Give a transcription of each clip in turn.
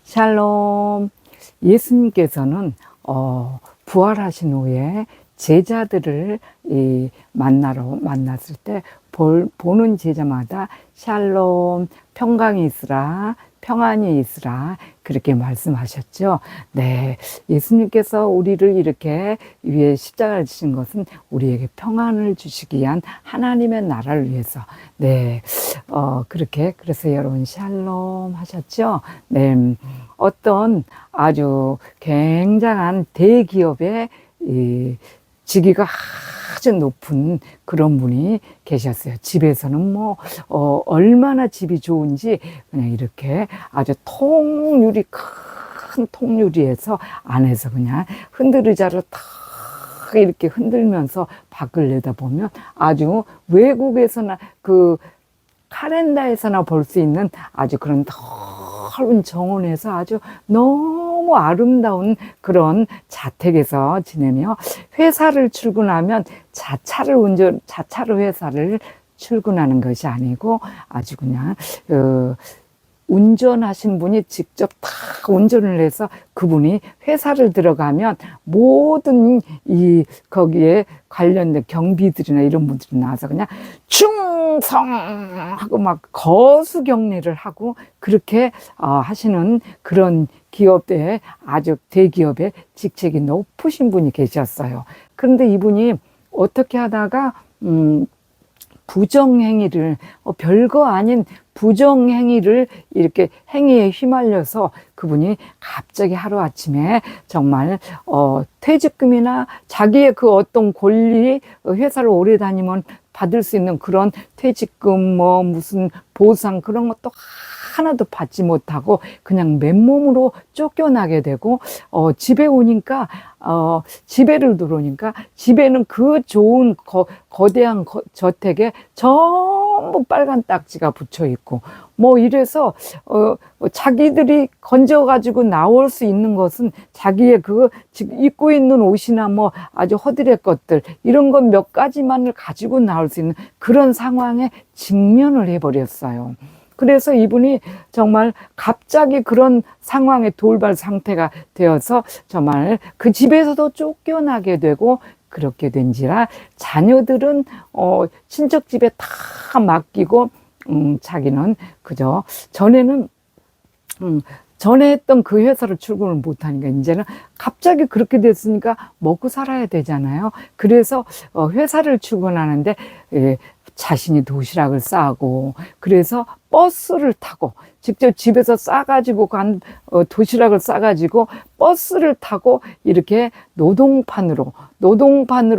샬롬. 예수님께서는 부활하신 후에 제자들을 만났을 때 보는 제자마다 샬롬, 평강이 있으라, 평안이 있으라, 그렇게 말씀하셨죠. 네, 예수님께서 우리를 이렇게 위에 십자가를 지신 것은 우리에게 평안을 주시기 위한 하나님의 나라를 위해서. 네, 그래서 여러분 샬롬 하셨죠. 네, 어떤 아주 굉장한 대기업의 직위가 아주 높은 그런 분이 계셨어요. 집에서는 얼마나 집이 좋은지 그냥 이렇게 아주 큰 통유리에서 안에서 그냥 흔들의자로 탁 이렇게 흔들면서 밖을 내다보면 아주 외국에서나 카렌다에서나 볼 수 있는 아주 그런 넓은 정원에서 아주 너무 아름다운 그런 자택에서 지내며 회사를 출근하면 자차로 회사를 출근하는 것이 아니고 아주 그냥 운전하신 분이 직접 다 운전을 해서 그분이 회사를 들어가면 모든 거기에 관련된 경비들이나 이런 분들이 나와서 그냥 충성하고 막 거수경례를 하고 그렇게 하시는 그런 기업에 아주 대기업의 직책이 높으신 분이 계셨어요. 그런데 이분이 어떻게 하다가 부정행위를 별거 아닌 부정행위를 이렇게 행위에 휘말려서 그분이 갑자기 하루아침에 정말 퇴직금이나 자기의 그 어떤 권리, 회사를 오래 다니면 받을 수 있는 그런 퇴직금 무슨 보상 그런 것도 하나도 받지 못하고 그냥 맨몸으로 쫓겨나게 되고 집에 오니까 집에를 들어오니까 집에는 그 좋은 거대한 저택에 전부 빨간 딱지가 붙여 있고 이래서 자기들이 건져 가지고 나올 수 있는 것은 자기의 지금 입고 있는 옷이나 아주 허드렛 것들 이런 것 몇 가지만을 가지고 나올 수 있는 그런 상황에 직면을 해버렸어요. 그래서 이분이 정말 갑자기 그런 상황에 돌발 상태가 되어서 정말 그 집에서도 쫓겨나게 되고 그렇게 된지라 자녀들은 친척 집에 다 맡기고 자기는 그저 전에 했던 그 회사를 출근을 못하니까 이제는 갑자기 그렇게 됐으니까 먹고 살아야 되잖아요. 그래서 회사를 출근하는데 자신이 도시락을 싸고 그래서 버스를 타고 직접 집에서 싸가지고 도시락을 싸가지고 버스를 타고 이렇게 노동판으로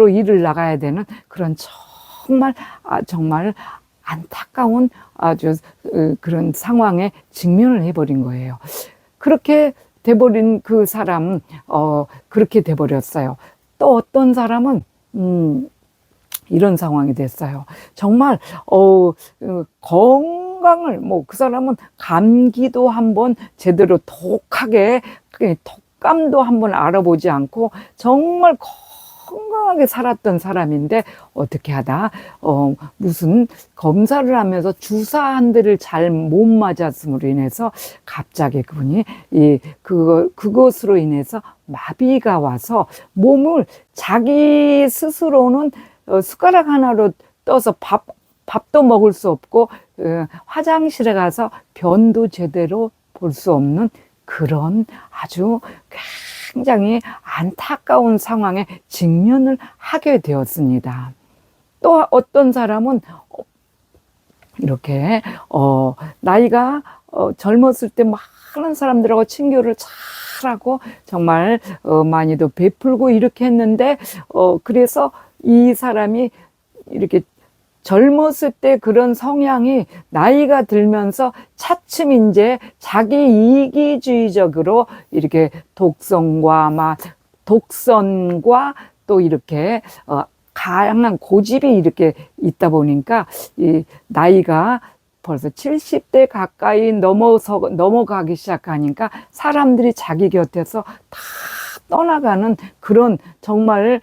일을 나가야 되는 그런 정말 안타까운 아주 그런 상황에 직면을 해버린 거예요. 그렇게 돼버린 그 사람 그렇게 돼버렸어요. 또 어떤 사람은 이런 상황이 됐어요. 정말 건강을 그 사람은 감기도 한번 제대로 독하게 독감도 한번 알아보지 않고 정말 건강하게 살았던 사람인데 어떻게 하다 무슨 검사를 하면서 주사 한 대를 잘 못 맞았음으로 인해서 갑자기 그분이 그것으로 인해서 마비가 와서 몸을 자기 스스로는 숟가락 하나로 떠서 밥도 먹을 수 없고 화장실에 가서 변도 제대로 볼 수 없는 그런 아주 굉장히 안타까운 상황에 직면을 하게 되었습니다. 또 어떤 사람은 이렇게 나이가 젊었을 때 많은 사람들하고 친교를 잘하고 정말 많이도 베풀고 이렇게 했는데 그래서 이 사람이 이렇게 젊었을 때 그런 성향이 나이가 들면서 차츰 이제 자기 이기주의적으로 이렇게 독선과 또 이렇게 강한 고집이 이렇게 있다 보니까 이 나이가 벌써 70대 가까이 넘어가기 시작하니까 사람들이 자기 곁에서 다 떠나가는 그런 정말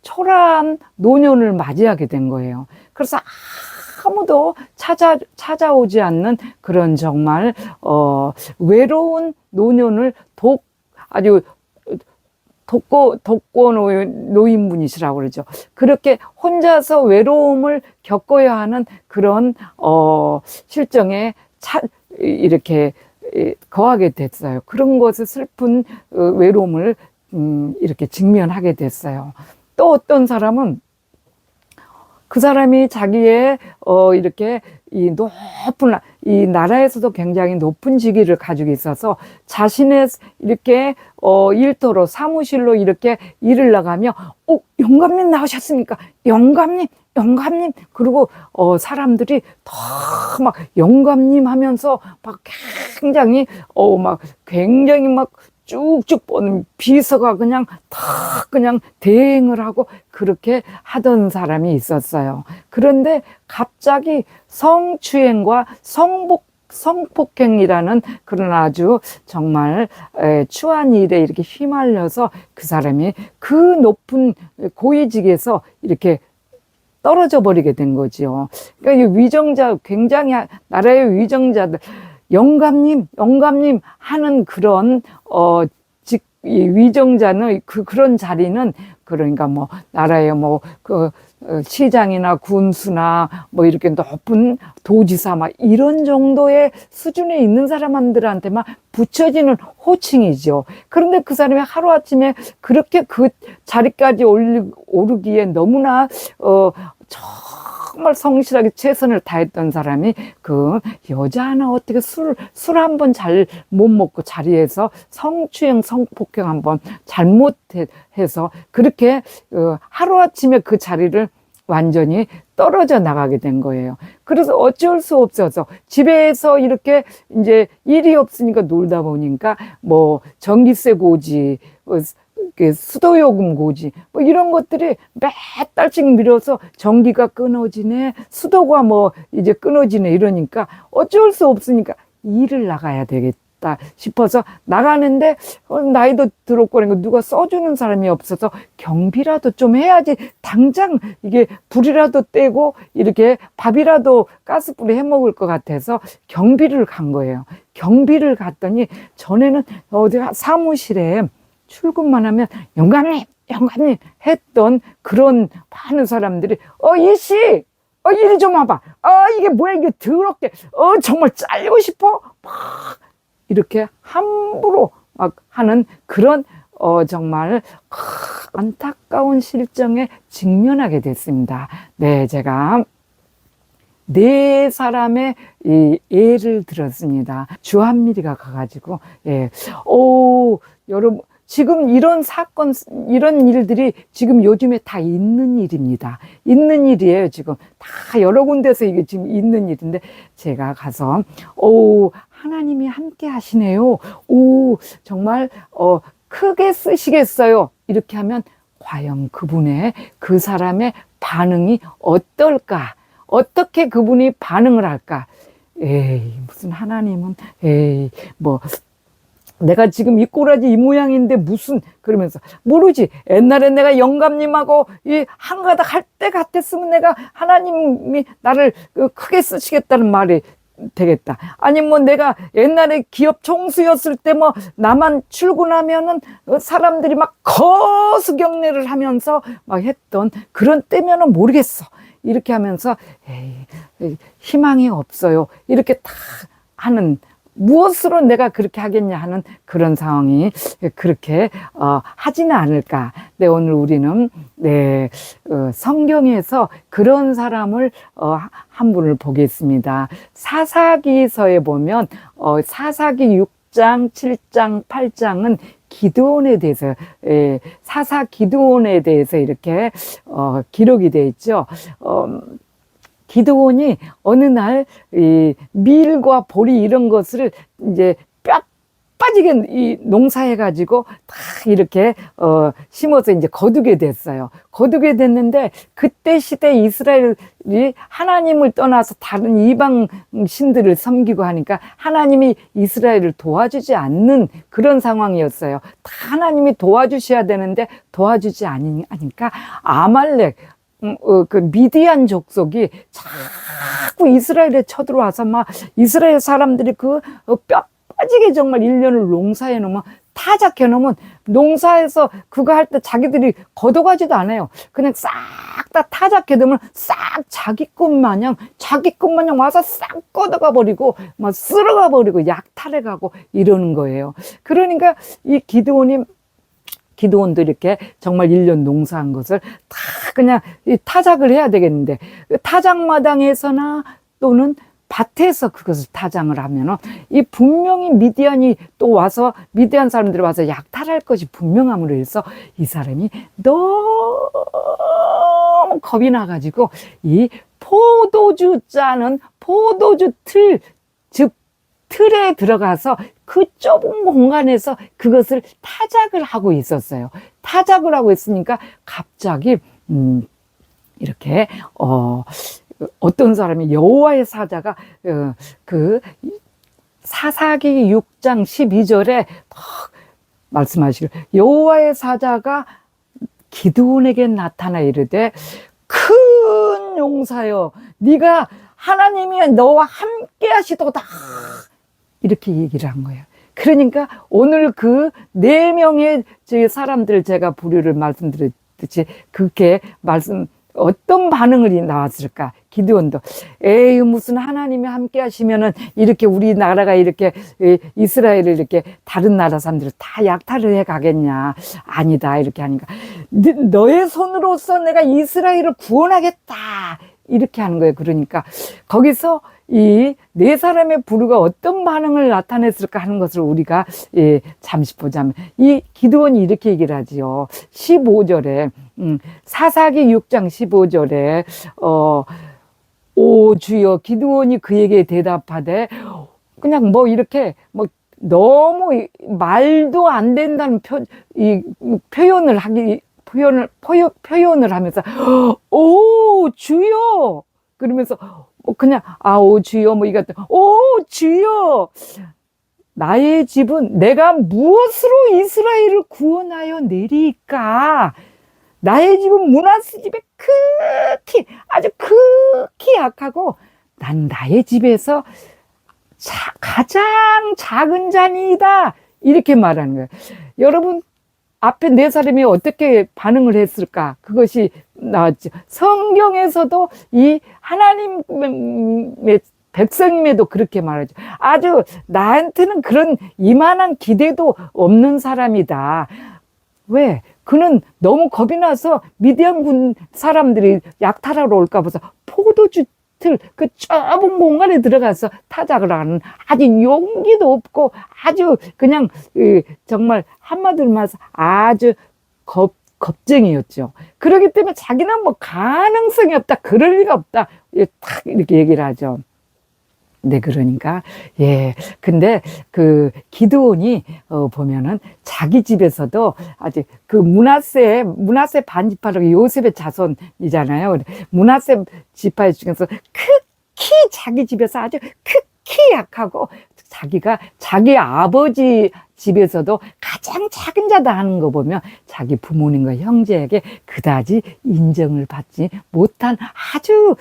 초라한 노년을 맞이하게 된 거예요. 그래서 아무도 찾아오지 않는 그런 정말 외로운 노년을 아주 독거 노인분이시라고 그러죠. 그렇게 혼자서 외로움을 겪어야 하는 그런 실정에 이렇게 거하게 됐어요. 그런 것을 슬픈 외로움을 이렇게 직면하게 됐어요. 또 어떤 사람은 그 사람이 자기의 이렇게 이 나라에서도 굉장히 높은 직위를 가지고 있어서 자신의 이렇게 일터로 사무실로 이렇게 일을 나가며 영감님 나오셨습니까? 영감님 그리고 사람들이 다 막 영감님 하면서 막 굉장히 막 쭉쭉 뻗는 비서가 그냥 대행을 하고 그렇게 하던 사람이 있었어요. 그런데 갑자기 성추행과 성폭행이라는 그런 아주 정말 추한 일에 이렇게 휘말려서 그 사람이 그 높은 고위직에서 이렇게 떨어져 버리게 된 거지요. 그러니까 굉장히 나라의 위정자들 영감님 하는 그런 이 위정자는 그런 자리는 그러니까 뭐 나라의 시장이나 군수나 이렇게 높은 도지사 이런 정도의 수준에 있는 사람들한테만 붙여지는 호칭이죠. 그런데 그 사람이 하루아침에 그렇게 그 자리까지 오르기에 너무나 정말 성실하게 최선을 다했던 사람이 그 여자 하나 어떻게 술 한 번 잘 못 먹고 자리에서 성추행, 성폭행 한번 잘못해서 그렇게 하루아침에 그 자리를 완전히 떨어져 나가게 된 거예요. 그래서 어쩔 수 없어서 집에서 이렇게 이제 일이 없으니까 놀다 보니까 전기세 고지, 수도요금 고지 이런 것들이 몇 달씩 미뤄서 전기가 끊어지네, 수도가 이제 끊어지네 이러니까 어쩔 수 없으니까 일을 나가야 되겠다 싶어서 나가는데 나이도 들었고 그러니까 누가 써주는 사람이 없어서 경비라도 좀 해야지, 당장 이게 불이라도 떼고 이렇게 밥이라도 가스불에 해 먹을 것 같아서 경비를 간 거예요. 경비를 갔더니 전에는 어디 사무실에 출근만 하면 영감님 했던 그런 많은 사람들이 일씨 이리 좀 와봐, 이게 뭐야 이게 더럽게 정말 잘리고 싶어 막 이렇게 함부로 막 하는 그런 정말 안타까운 실정에 직면하게 됐습니다. 네, 제가 4사람의 이 예를 들었습니다. 주한미리가 가가지고 여러분 지금 이런 사건, 이런 일들이 지금 요즘에 다 있는 일입니다. 있는 일이에요. 지금 다 여러 군데서 이게 지금 있는 일인데 제가 가서 하나님이 함께 하시네요. 정말 크게 쓰시겠어요. 이렇게 하면 과연 그 사람의 반응이 어떨까? 어떻게 그분이 반응을 할까? 무슨 하나님은 내가 지금 이 꼬라지 이 모양인데 그러면서 모르지. 옛날에 내가 영감님하고 이 한가닥 할 때 같았으면 내가 하나님이 나를 크게 쓰시겠다는 말이 되겠다. 아니면 내가 옛날에 기업 총수였을 때 나만 출근하면은 사람들이 막 거수경례를 하면서 막 했던 그런 때면은 모르겠어. 이렇게 하면서 희망이 없어요. 이렇게 다 하는, 무엇으로 내가 그렇게 하겠냐 하는 그런 상황이 그렇게 하지는 않을까. 네, 오늘 우리는 성경에서 그런 사람을 한 분을 보겠습니다. 사사기서에 보면 사사기 6장, 7장, 8장은 기드온에 대해서 사사 기드온에 대해서 이렇게 기록이 되어 있죠. 기드온이 어느 날 이 밀과 보리 이런 것을 이제 빠지게 이 농사해가지고 다 이렇게 심어서 이제 거두게 됐어요. 거두게 됐는데 그때 시대 이스라엘이 하나님을 떠나서 다른 이방 신들을 섬기고 하니까 하나님이 이스라엘을 도와주지 않는 그런 상황이었어요. 다 하나님이 도와주셔야 되는데 도와주지 않으니까 아말렉 그 미디안 족속이 자꾸 이스라엘에 쳐들어와서 막 이스라엘 사람들이 그 뼈 빠지게 정말 1년을 농사해 놓으면 타작해 놓으면 농사에서 그거 할 때 자기들이 걷어가지도 않아요. 그냥 싹 다 타작해 놓으면 싹 자기 것 마냥 와서 싹 걷어가 버리고 막 쓸어가 버리고 약탈해 가고 이러는 거예요. 그러니까 이 기드온도 이렇게 정말 1년 농사한 것을 다 그냥 타작을 해야 되겠는데 타작마당에서나 또는 밭에서 그것을 타작을 하면은 이 분명히 미디안이 또 와서 미디안 사람들이 와서 약탈할 것이 분명함으로 해서 이 사람이 너무 겁이 나가지고 이 포도주 짜는 포도주 즉 틀에 들어가서 그 좁은 공간에서 그것을 타작을 하고 있었어요. 타작을 하고 있으니까 갑자기 이렇게 어떤 사람이 여호와의 사자가 그 사사기 6장 12절에 말씀하시길 여호와의 사자가 기드온에게 나타나 이르되 큰 용사여 네가 하나님이 너와 함께 하시도다 이렇게 얘기를 한 거예요. 그러니까 오늘 그 4명의 사람들 제가 부류를 말씀드렸듯이 그렇게 어떤 반응이 나왔을까? 기드온도 에이 무슨 하나님이 함께 하시면은 이렇게 우리나라가 이렇게 이스라엘을 이렇게 다른 나라 사람들을 다 약탈을 해 가겠냐? 아니다 이렇게 하니까 너의 손으로서 내가 이스라엘을 구원하겠다 이렇게 하는 거예요. 그러니까 거기서 이 4사람의 부류가 어떤 반응을 나타냈을까 하는 것을 우리가 잠시 보자면 이 기드온이 이렇게 얘기를 하지요. 15절에 사사기 6장 15절에 오 주여 기드온이 그에게 대답하되 그냥 뭐 이렇게 뭐 너무 말도 안 된다는 표현을 하면서 오 주여 그러면서 그냥 오 주여 뭐 이거 오 주여 나의 집은 내가 무엇으로 이스라엘을 구원하여 내리까 나의 집은 므낫세 집에 아주 극히 약하고 난 나의 집에서 가장 작은 자니이다 이렇게 말하는 거예요. 여러분 앞에 4사람이 어떻게 반응을 했을까? 그것이 나왔죠. 성경에서도 이 하나님의 백성임에도 그렇게 말하죠. 아주 나한테는 그런 이만한 기대도 없는 사람이다. 왜? 그는 너무 겁이 나서 미디안군 사람들이 약탈하러 올까 봐서 포도주 틀, 그 좁은 공간에 들어가서 타작을 하는 아주 용기도 없고 아주 그냥 정말 한마디로 말해서 아주 겁쟁이였죠. 그렇기 때문에 자기는 뭐 가능성이 없다. 그럴 리가 없다. 딱 이렇게 얘기를 하죠. 네, 그러니까, 근데 그 기드온이, 보면은 자기 집에서도 아직 그 므낫세 반지파가 요셉의 자손이잖아요. 므낫세 지파 중에서 극히 자기 집에서 아주 극히 약하고 자기가 자기 아버지 집에서도 가장 작은 자다 하는 거 보면 자기 부모님과 형제에게 그다지 인정을 받지 못한 아주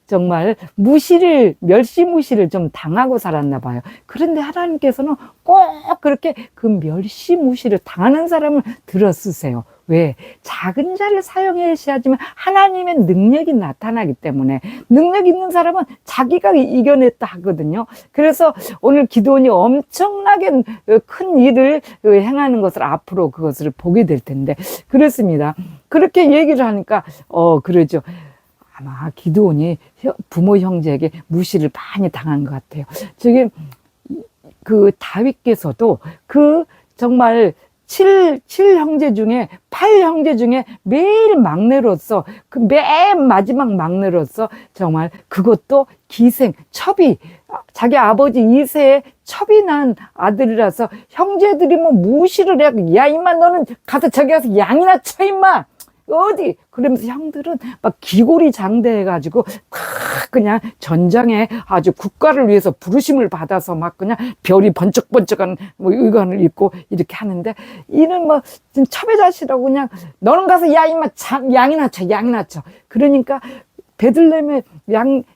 정말 멸시 무시를 좀 당하고 살았나 봐요. 그런데 하나님께서는 꼭 그렇게 그 멸시 무시를 당하는 사람을 들어 쓰세요. 왜? 작은 자를 사용하셔야지만 하나님의 능력이 나타나기 때문에 능력 있는 사람은 자기가 이겨냈다 하거든요. 그래서 오늘 기드온이 엄청나게 큰 일을 행하는 것을 앞으로 그것을 보게 될 텐데 그렇습니다. 그렇게 얘기를 하니까 그러죠. 아마 기드온이 부모 형제에게 무시를 많이 당한 것 같아요. 저기 그 다윗께서도 그 정말 칠 형제 중에 8형제 중에 매일 막내로서 그 맨 마지막 막내로서 정말 그것도 기생 첩이 자기 아버지 2세에 첩이 난 아들이라서 형제들이 뭐 무시를 해. 야 임마 너는 가서 저기 가서 양이나 쳐 임마 어디 그러면서 형들은 막 기골이 장대해가지고 막 그냥 전장에 아주 국가를 위해서 부르심을 받아서 막 그냥 별이 번쩍번쩍한 뭐 의관을 입고 이렇게 하는데 이는 뭐 첩의 자식이라고 그냥 너는 가서 야 임마 양이나 쳐 그러니까 베들레헴에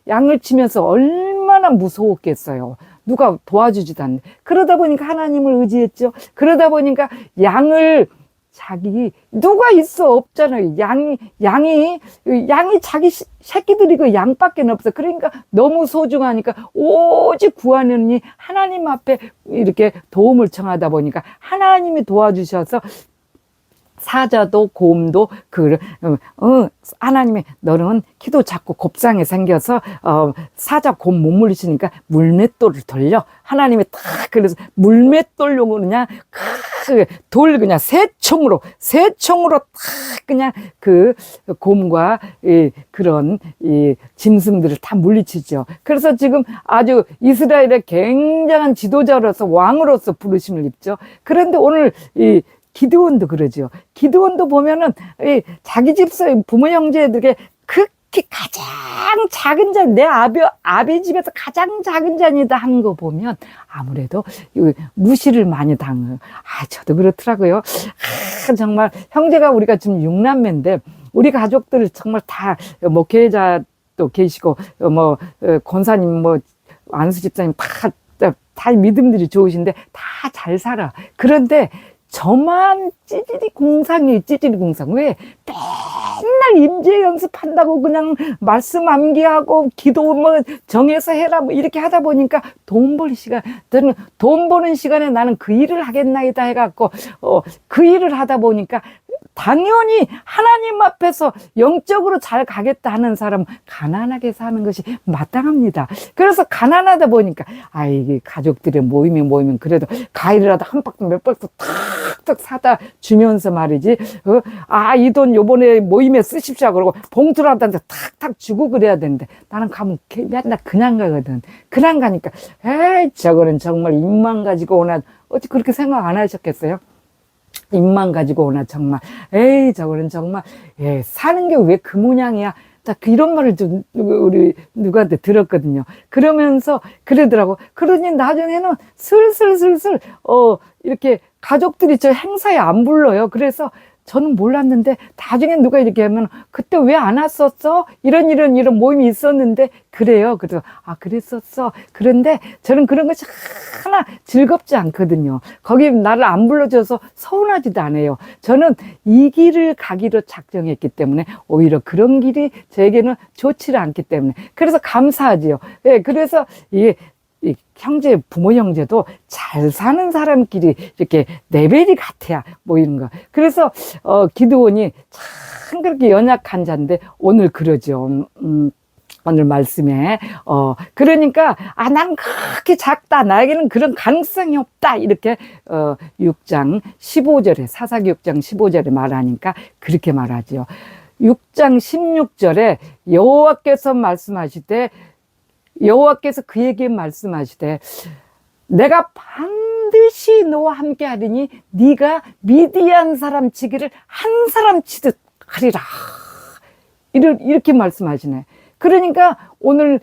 양을 치면서 얼마나 무서웠겠어요. 누가 도와주지도 않는데 그러다 보니까 하나님을 의지했죠. 그러다 보니까 양을 자기 누가 있어 없잖아요. 양이 자기 새끼들이 그 양밖에 없어. 그러니까 너무 소중하니까 오직 구하느니 하나님 앞에 이렇게 도움을 청하다 보니까 하나님이 도와주셔서 사자도 곰도 하나님이 너는 키도 작고 곱상에 생겨서 사자 곰 못 물리시니까 물맷돌을 돌려. 하나님이 딱 그래서 물맷돌로 그냥 돌 그냥 새총으로 딱 그냥 그 곰과 그런 짐승들을 다 물리치죠. 그래서 지금 아주 이스라엘의 굉장한 지도자로서 왕으로서 부르심을 입죠. 그런데 오늘 기드온도 그러죠. 기드온도 보면은 자기 집사의 부모 형제들에게 극히 가장 작은 잔, 내 아비 집에서 가장 작은 잔이다 하는 거 보면 아무래도 무시를 많이 당해요. 저도 그렇더라고요. 정말 형제가 우리가 지금 6남매인데 우리 가족들 정말 다 목회자도 계시고 권사님 안수 집사님 다 믿음들이 좋으신데 다 잘 살아. 그런데 저만 찌질이 공상. 왜? 맨날 임재 연습한다고 그냥 말씀 암기하고 기도 정해서 해라 이렇게 하다 보니까 돈 벌 시간, 저는 돈 버는 시간에 나는 그 일을 하겠나이다 해갖고, 그 일을 하다 보니까 당연히 하나님 앞에서 영적으로 잘 가겠다 하는 사람은 가난하게 사는 것이 마땅합니다. 그래서 가난하다 보니까 이게 가족들의 모이면 그래도 과일이라도 한 박스 몇 박스 탁탁 사다 주면서 말이지 이 돈 요번에 모임에 쓰십시오 그러고 봉투라도 탁탁 주고 그래야 되는데 나는 가면 맨날 그냥 가거든. 그냥 가니까 저거는 정말 입만 가지고 오나 어찌 그렇게 생각 안 하셨겠어요? 입만 가지고 오나 정말 저거는 정말 사는 게 왜 그 모양이야. 이런 말을 좀 우리 누구한테 들었거든요. 그러면서 그러더라고. 그러니 나중에는 슬슬 이렇게 가족들이 저 행사에 안 불러요. 그래서 저는 몰랐는데 나중에 누가 이렇게 하면 그때 왜 안 왔었어? 이런 모임이 있었는데 그래요. 그래서 그랬었어. 그런데 저는 그런 것이 하나 즐겁지 않거든요. 거기 나를 안 불러줘서 서운하지도 않아요. 저는 이 길을 가기로 작정했기 때문에 오히려 그런 길이 저에게는 좋지 않기 때문에 그래서 감사하지요. 그래서 이 부모 형제도 잘 사는 사람끼리 이렇게 레벨이 같아야 이런 거. 그래서 기드온이 참 그렇게 연약한 자인데 오늘 그러죠. 오늘 말씀에 그러니까 난 그렇게 작다, 나에게는 그런 가능성이 없다 이렇게 6장 15절에 사사기 6장 15절에 말하니까 그렇게 말하죠. 6장 16절에 여호와께서 말씀하시되 여호와께서 그에게 말씀하시되 내가 반드시 너와 함께 하리니 네가 미디안 사람 치기를 한 사람 치듯 하리라. 이렇게 말씀하시네. 그러니까 오늘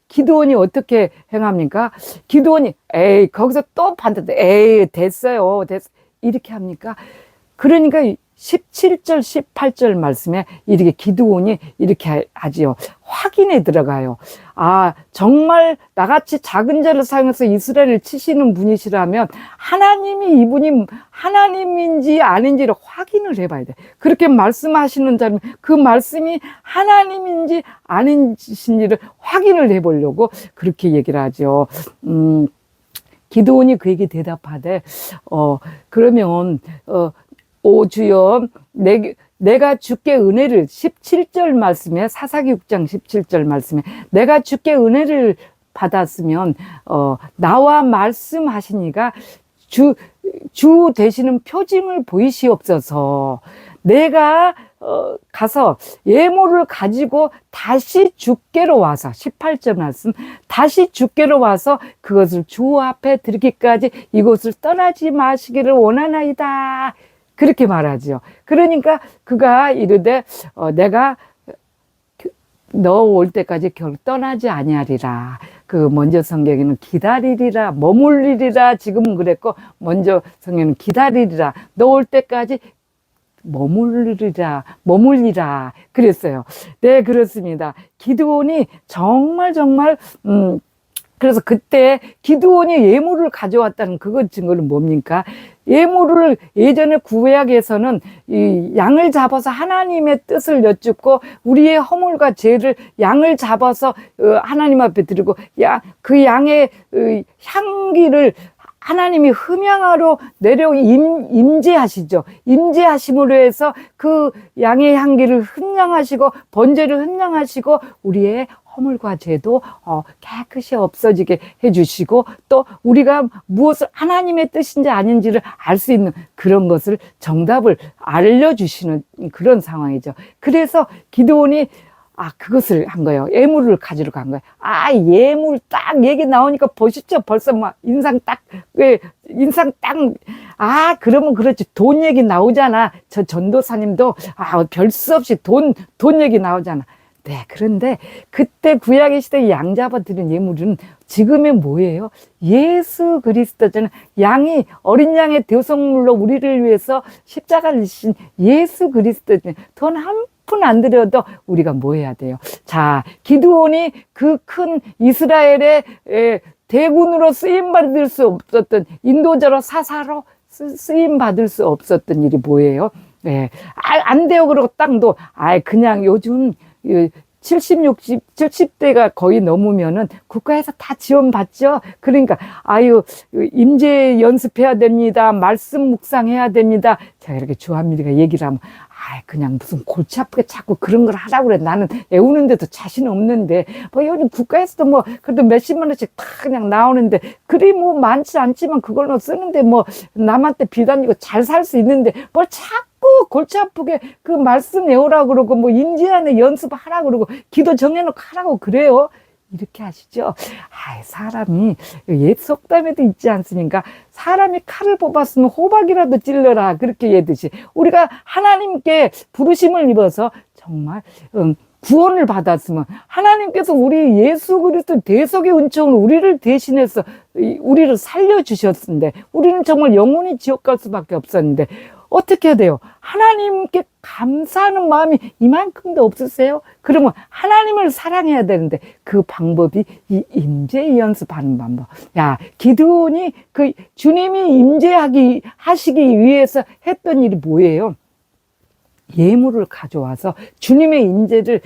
기드온이 어떻게 행합니까? 기드온이 거기서 또 반대 됐어요 이렇게 합니까? 그러니까 17절 18절 말씀에 이렇게 기드온이 이렇게 하지요. 확인에 들어가요. 정말 나같이 작은 자를 사용해서 이스라엘을 치시는 분이시라면 하나님이 이분이 하나님인지 아닌지를 확인을 해봐야 돼. 그렇게 말씀하시는 자는 그 말씀이 하나님인지 아닌지를 확인을 해보려고 그렇게 얘기를 하죠. 기드온이 그에게 대답하되 그러면 오 주여 내가 주께 은혜를 17절 말씀에 사사기 6장 17절 말씀에 내가 주께 은혜를 받았으면 나와 말씀하시니가 주 되시는 표징을 보이시옵소서. 내가 가서 예물을 가지고 다시 주께로 와서 18절 말씀, 다시 주께로 와서 그것을 주 앞에 드리기까지 이곳을 떠나지 마시기를 원하나이다. 그렇게 말하지요. 그러니까 그가 이르되 내가 너 올 때까지 결 떠나지 아니하리라. 그 먼저 성경에는 기다리리라, 머물리리라 지금은 그랬고, 먼저 성경에는 기다리리라, 너 올 때까지 머물리라 그랬어요. 네, 그렇습니다. 기드온이 정말 그래서 그때 기드온이 예물을 가져왔다는 그것 증거는 뭡니까? 예물을 예전에 구약에서는 이 양을 잡아서 하나님의 뜻을 여쭙고 우리의 허물과 죄를 양을 잡아서 하나님 앞에 드리고 그 양의 향기를 하나님이 흠양하러 임재하시죠. 임재하심으로 해서 그 양의 향기를 흠양하시고 번제를 흠양하시고 우리의 허물과 죄도 깨끗이 없어지게 해주시고 또 우리가 무엇을 하나님의 뜻인지 아닌지를 알 수 있는 그런 것을 정답을 알려주시는 그런 상황이죠. 그래서 기드온이 그것을 한 거예요. 예물을 가지러 간 거예요. 예물 딱 얘기 나오니까 보시죠. 벌써 막 그러면 그렇지. 돈 얘기 나오잖아. 저 전도사님도 별 수 없이 돈 얘기 나오잖아. 네, 그런데 그때 구약의 시대에 양 잡아드린 예물은 지금의 뭐예요? 예수 그리스도잖아요. 어린 양의 대속물로 우리를 위해서 십자가를 지신 예수 그리스도잖아요. 돈 한 푼 안 들여도 우리가 뭐 해야 돼요? 자, 기드온이 그 큰 이스라엘의 대군으로 쓰임받을 수 없었던, 인도자로 사사로 쓰임받을 수 없었던 일이 뭐예요? 네. 안 돼요. 그러고 땅도, 그냥 요즘 70대가 거의 넘으면은 국가에서 다 지원받죠. 그러니까, 임재 연습해야 됩니다. 말씀 묵상해야 됩니다. 제가 이렇게 주한미리가 얘기를 하면, 그냥 무슨 골치 아프게 자꾸 그런 걸 하라고 그래. 나는 애우는데도 자신 없는데, 요즘 국가에서도 그래도 몇십만 원씩 다 그냥 나오는데, 그리 많지 않지만 그걸로 쓰는데 남한테 비단이고 잘 살 수 있는데, 뭘 자꾸 골치 아프게 그 말씀 외우라고 그러고, 임재안에 연습하라고 그러고, 기도 정해놓고 하라고 그래요. 이렇게 하시죠. 사람이 옛 속담에도 있지 않습니까? 사람이 칼을 뽑았으면 호박이라도 찔러라. 그렇게 얘듯이 우리가 하나님께 부르심을 입어서 정말 구원을 받았으면 하나님께서 우리 예수 그리스도 대속의 은총을 우리를 대신해서 우리를 살려주셨는데 우리는 정말 영원히 지옥 갈 수밖에 없었는데 어떻게 해야 돼요? 하나님께 감사하는 마음이 이만큼도 없으세요? 그러면 하나님을 사랑해야 되는데 그 방법이 이 임재 연습하는 방법. 기드온이 그 주님이 하시기 위해서 했던 일이 뭐예요? 예물을 가져와서 주님의 임재를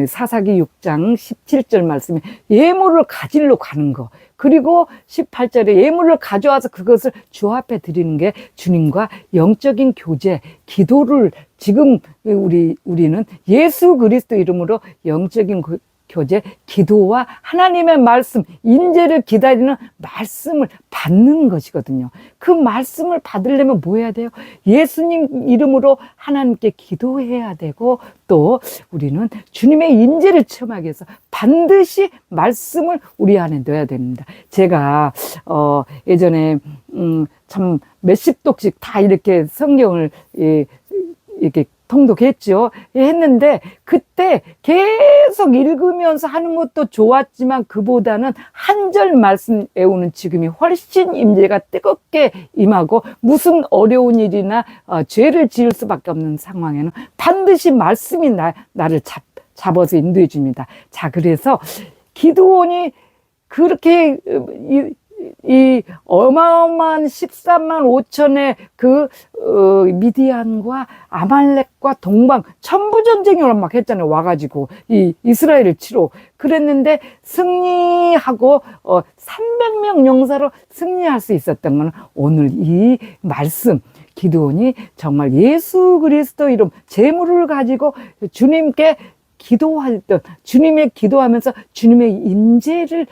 사사기 6장 17절 말씀에 예물을 가지러 가는 거. 그리고 18절에 예물을 가져와서 그것을 주 앞에 드리는 게 주님과 영적인 교제, 기도를 지금 우리는 예수 그리스도 이름으로 영적인 교제, 기도와 하나님의 말씀, 임재를 기다리는 말씀을 받는 것이거든요. 그 말씀을 받으려면 뭐 해야 돼요? 예수님 이름으로 하나님께 기도해야 되고 또 우리는 주님의 임재를 체험하기 위해서 반드시 말씀을 우리 안에 넣어야 됩니다. 제가 예전에 참 몇십 독씩 다 이렇게 성경을 이렇게 통독했죠. 했는데 그때 계속 읽으면서 하는 것도 좋았지만 그보다는 한 절 말씀 외우는 지금이 훨씬 임재가 뜨겁게 임하고 무슨 어려운 일이나 죄를 지을 수밖에 없는 상황에는 반드시 말씀이 나를 잡아서 인도해 줍니다. 자, 그래서 기드온이 그렇게 이 어마어마한 13만 5천의 그 미디안과 아말렉과 동방 천부전쟁을 막 했잖아요. 와가지고 이 이스라엘을 치러 그랬는데 승리하고 300명 용사로 승리할 수 있었던 건 오늘 이 말씀 기드온이 정말 예수 그리스도 이름 제물을 가지고 주님께 기도할 때 주님의 기도하면서 주님의 임재를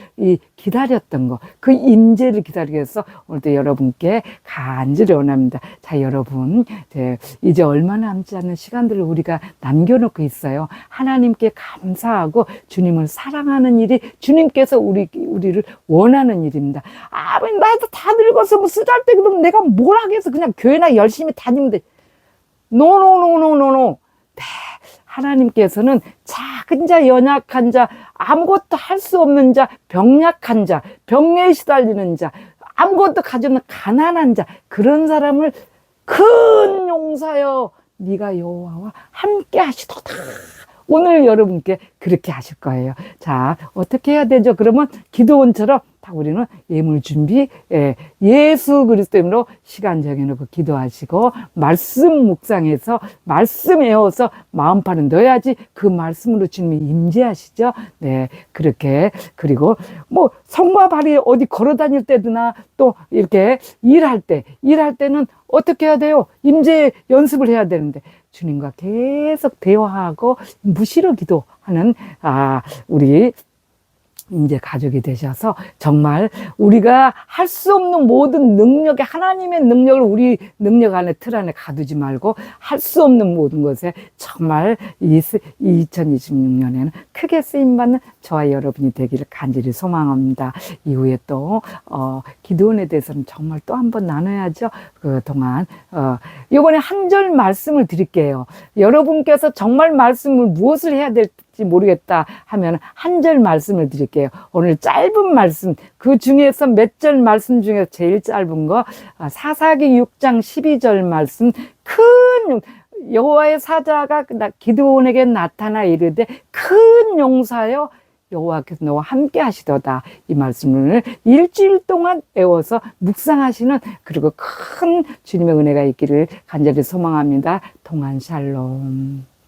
기다렸던 거, 그 임재를 기다리기 위해서 오늘도 여러분께 간절히 원합니다. 자, 여러분, 이제 얼마 남지 않은 시간들을 우리가 남겨놓고 있어요. 하나님께 감사하고 주님을 사랑하는 일이 주님께서 우리를 원하는 일입니다. 나도 다 늙어서 뭐 쓰잘데기도 내가 뭘 하겠어. 그냥 교회나 열심히 다니면 돼. 노노노노노노. 네. 하나님께서는 작은 자, 연약한 자, 아무것도 할 수 없는 자, 병약한 자, 병에 시달리는 자, 아무것도 가지 없는 가난한 자, 그런 사람을 큰 용사여 네가 여호와와 함께 하시도다. 오늘 여러분께 그렇게 하실 거예요. 자, 어떻게 해야 되죠? 그러면 기도원처럼 다 우리는 예물 준비, 예수 그리스도 이름으로 시간 정해놓고 기도하시고, 말씀 묵상해서, 말씀 외워서 마음판에 넣어야지 그 말씀으로 주님이 임재하시죠. 네, 그렇게. 그리고 뭐 성과 발휘 어디 걸어 다닐 때도나 또 이렇게 일할 때는 어떻게 해야 돼요? 임재 연습을 해야 되는데, 주님과 계속 대화하고 무시로 기도하는, 우리 이제 가족이 되셔서 정말 우리가 할 수 없는 모든 능력에 하나님의 능력을 우리 능력 안에 틀 안에 가두지 말고 할 수 없는 모든 것에 정말 2026년에는 크게 쓰임받는 저와 여러분이 되기를 간절히 소망합니다. 이후에 또 기도원에 대해서는 정말 또 한 번 나눠야죠. 그동안 이번에 한 절 말씀을 드릴게요. 여러분께서 정말 말씀을 무엇을 해야 될지 모르겠다 하면 한 절 말씀을 드릴게요. 오늘 짧은 말씀, 그 중에서 몇 절 말씀 중에서 제일 짧은 거 사사기 6장 12절 말씀, 큰 여호와의 사자가 기드온에게 나타나 이르되 큰 용사여 여호와께서 너와 함께 하시도다. 이 말씀을 일주일 동안 외워서 묵상하시는, 그리고 큰 주님의 은혜가 있기를 간절히 소망합니다. 동안 샬롬.